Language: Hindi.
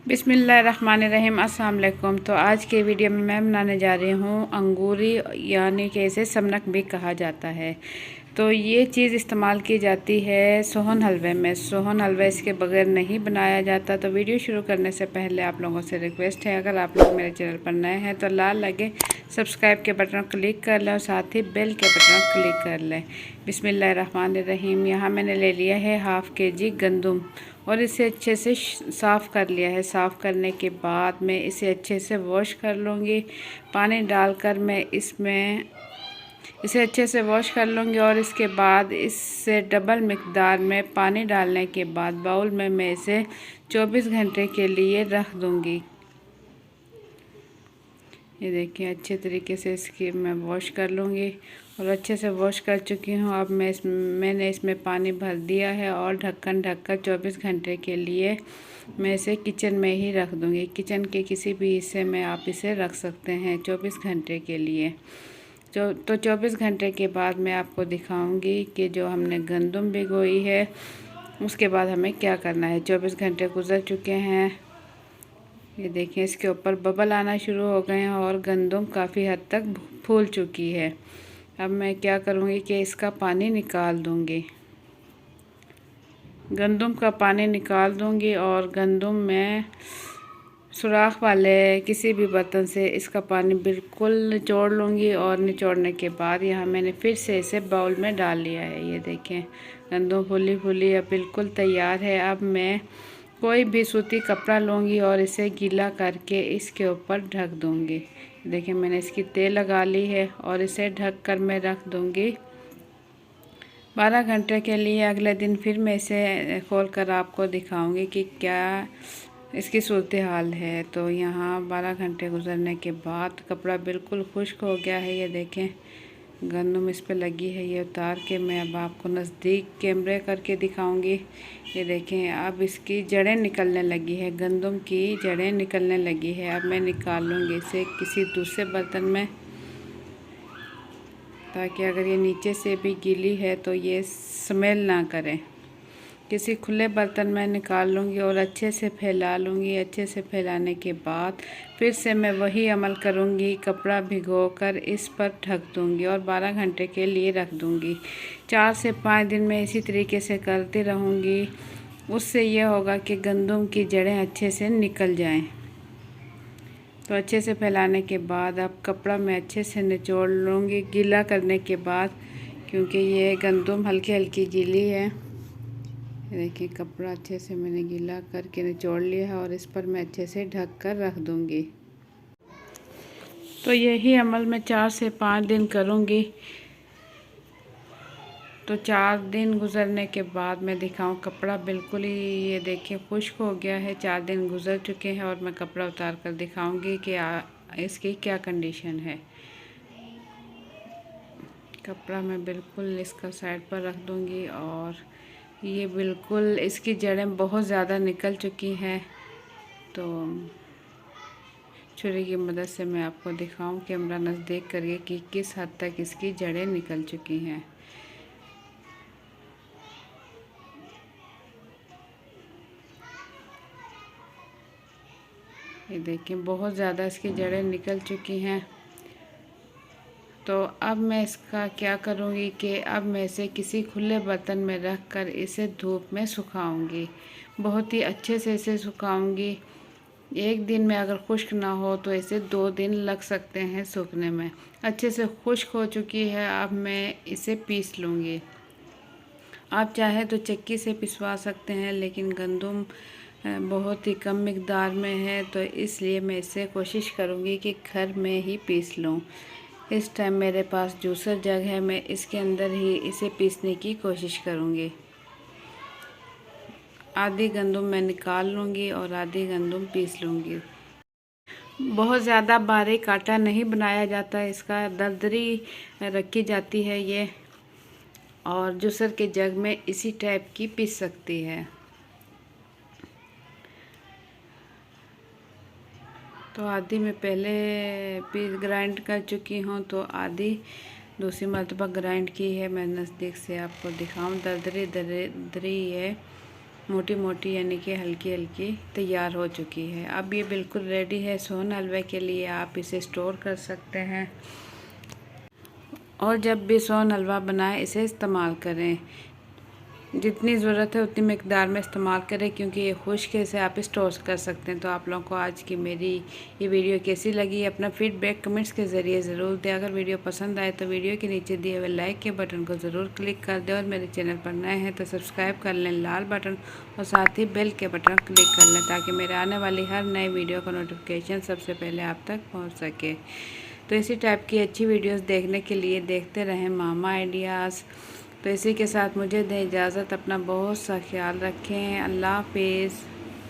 बिस्मिल्लाहिर्रहमानिर्रहीम। अस्सलाम वालेकुम। तो आज के वीडियो में मैं बनाने जा रही हूँ अंगूरी, यानी कि इसे समनक भी कहा जाता है। तो ये चीज़ इस्तेमाल की जाती है सोहन हलवे में। सोहन हलवा इसके बगैर नहीं बनाया जाता। तो वीडियो शुरू करने से पहले आप लोगों से रिक्वेस्ट है, अगर आप लोग मेरे चैनल पर नए हैं तो लाल लगे सब्सक्राइब के बटन को क्लिक कर लें और साथ ही बेल के बटन को क्लिक कर लें। बिस्मिल्लाहिर्रहमानिर्रहीम। यहाँ मैंने ले लिया है हाफ़ kg गंदम और इसे अच्छे से साफ़ कर लिया है। साफ़ करने के बाद मैं इसे अच्छे से वॉश कर लूँगी। पानी डालकर मैं इसे अच्छे से वॉश कर लूँगी और इसके बाद इससे डबल मिक़दार में पानी डालने के बाद बाउल में मैं इसे 24 घंटे के लिए रख दूँगी। ये देखिए अच्छे तरीके से इसकी मैं वॉश कर लूँगी और अच्छे से वॉश कर चुकी हूँ। अब मैंने इसमें पानी भर दिया है और ढक्कन ढककर 24 घंटे के लिए मैं इसे किचन में ही रख दूँगी। किचन के किसी भी हिस्से में आप इसे रख सकते हैं 24 घंटे के लिए। तो 24 घंटे के बाद मैं आपको दिखाऊंगी कि जो हमने गंदम भिगोई है उसके बाद हमें क्या करना है। 24 घंटे गुजर चुके हैं। ये देखें इसके ऊपर बबल आना शुरू हो गए हैं और गंदम काफ़ी हद तक फूल चुकी है। अब मैं क्या करूँगी कि इसका पानी निकाल दूँगी, गंदम का पानी निकाल दूँगी और गंदम में सुराख वाले किसी भी बर्तन से इसका पानी बिल्कुल निचोड़ लूँगी और निचोड़ने के बाद यहाँ मैंने फिर से इसे बाउल में डाल लिया है। ये देखें गंदम फूली फूली अब बिल्कुल तैयार है। अब मैं कोई भी सूती कपड़ा लूँगी और इसे गीला करके इसके ऊपर ढक दूँगी। देखिए मैंने इसकी तेल लगा ली है और इसे ढक कर मैं रख दूँगी 12 घंटे के लिए। अगले दिन फिर मैं इसे खोल कर आपको दिखाऊँगी कि क्या इसकी सूरत हाल है। तो यहाँ 12 घंटे गुजरने के बाद कपड़ा बिल्कुल खुश्क हो गया है। ये देखें गंदम इस पे लगी है। ये उतार के मैं अब आपको नज़दीक कैमरे करके दिखाऊंगी। ये देखें अब इसकी जड़ें निकलने लगी है, गंदम की जड़ें निकलने लगी है। अब मैं निकाल लूँगी इसे किसी दूसरे बर्तन में, ताकि अगर ये नीचे से भी गीली है तो ये स्मेल ना करें। किसी खुले बर्तन में निकाल लूँगी और अच्छे से फैला लूँगी। अच्छे से फैलाने के बाद फिर से मैं वही अमल करूँगी, कपड़ा भिगोकर इस पर ढक दूँगी और 12 घंटे के लिए रख दूँगी। 4 से 5 दिन में इसी तरीके से करती रहूँगी। उससे ये होगा कि गंदम की जड़ें अच्छे से निकल जाएँ। तो अच्छे से फैलाने के बाद अब कपड़ा मैं अच्छे से निचोड़ लूँगी गीला करने के बाद, क्योंकि ये गंदम हल्की हल्की गीली है। देखिए कपड़ा अच्छे से मैंने गीला करके निचोड़ लिया है और इस पर मैं अच्छे से ढक कर रख दूँगी। तो यही अमल मैं 4 से 5 दिन करूँगी। तो 4 दिन गुज़रने के बाद मैं दिखाऊँ कपड़ा बिल्कुल ही ये देखिए खुश्क हो गया है। 4 दिन गुज़र चुके हैं और मैं कपड़ा उतार कर दिखाऊँगी कि इसकी क्या कंडीशन है। कपड़ा मैं बिल्कुल इसका साइड पर रख दूँगी और ये बिल्कुल इसकी जड़ें बहुत ज़्यादा निकल चुकी हैं। तो छुरी की मदद से मैं आपको दिखाऊं कैमरा नज़दीक करके कि किस हद तक इसकी जड़ें निकल चुकी हैं। ये देखिए बहुत ज़्यादा इसकी जड़ें निकल चुकी हैं। तो अब मैं इसका क्या करूँगी कि अब मैं इसे किसी खुले बर्तन में रख कर इसे धूप में सुखाऊंगी। बहुत ही अच्छे से इसे सुखाऊंगी। एक दिन में अगर खुश्क ना हो तो इसे 2 दिन लग सकते हैं सूखने में। अच्छे से खुश्क हो चुकी है। अब मैं इसे पीस लूँगी। आप चाहे तो चक्की से पिसवा सकते हैं, लेकिन गंदम बहुत ही कम मिकदार में है तो इसलिए मैं इसे कोशिश करूँगी कि घर में ही पीस लूँ। इस टाइम मेरे पास जूसर जग है, मैं इसके अंदर ही इसे पीसने की कोशिश करूँगी। आधी गंदम मैं निकाल लूँगी और आधी गंदम पीस लूँगी। बहुत ज़्यादा बारीक आटा नहीं बनाया जाता, इसका दरदरी रखी जाती है ये, और जूसर के जग में इसी टाइप की पीस सकती है। तो आधी मैं पहले पीस ग्राइंड कर चुकी हूँ, तो आधी दूसरी मरतबा ग्राइंड की है। मैं नज़दीक से आपको दिखाऊँ, दरदरी दरदरी है। मोटी मोटी यानी कि हल्की हल्की तैयार हो चुकी है। अब ये बिल्कुल रेडी है सोन हलवे के लिए। आप इसे स्टोर कर सकते हैं और जब भी सोन हलवा बनाएं इसे इस्तेमाल करें। जितनी ज़रूरत है उतनी मकदार में इस्तेमाल करें, क्योंकि ये खुश्क है, इसे आप स्टोर कर सकते हैं। तो आप लोगों को आज की मेरी ये वीडियो कैसी लगी, अपना फीडबैक कमेंट्स के ज़रिए ज़रूर दें। अगर वीडियो पसंद आए तो वीडियो के नीचे दिए हुए लाइक के बटन को ज़रूर क्लिक कर दें और मेरे चैनल पर नए हैं तो सब्सक्राइब कर लें लाल बटन, और साथ ही बेल के बटन क्लिक कर लें ताकि मेरे आने वाली हर नई वीडियो का नोटिफिकेशन सबसे पहले आप तक पहुँच सके। तो इसी टाइप की अच्छी वीडियोस देखने के लिए देखते रहें मामा आइडियाज़। तो इसी के साथ मुझे दें इजाज़त। अपना बहुत सा ख्याल रखें। अल्लाह हाफिज़।